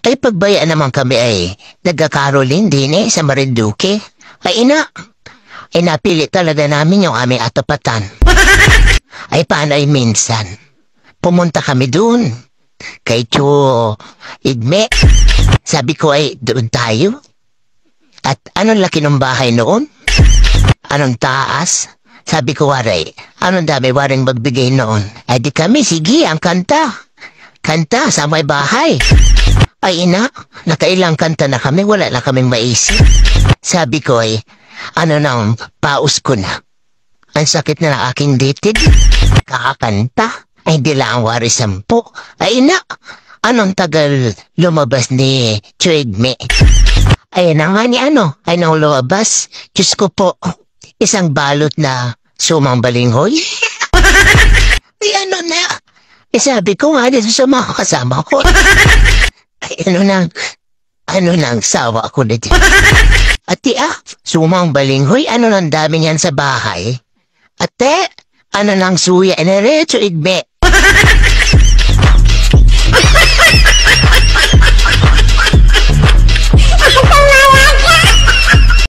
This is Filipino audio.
Ay pagbayaan naman kami ay nagka-Caroline din sa Marinduque. Ay ina, ay napili talaga namin yung aming atapatan. Ay paano ay minsan, pumunta kami dun. Kay Cho Igme. Sabi ko ay doon tayo. At anong laki ng bahay noon? Anong taas? Sabi ko waray, anong dami waring magbigay noon? Ay di kami, sige, ang kanta. Kanta sa may bahay. Ay ina, nakailang kanta na kami, wala na kaming maisip. Sabi ko ay, ano nang paus ko na. Ang sakit na ng aking ditid. Kakakanta, ay di lang wari 10. Ay ina, anong tagal lumabas ni Chuigme? Ay na nga ni ano, ay nang lumabas. Diyos ko po, isang balot na sumang balinghoy. Ay ano na, sabi ko nga dito sa mga kasama ko. Ay ano nang sawa ko na dito. Ate sumang balinghoy, ano nang dami niyan sa bahay? Ate, ano nang suya na rin, Chuigme?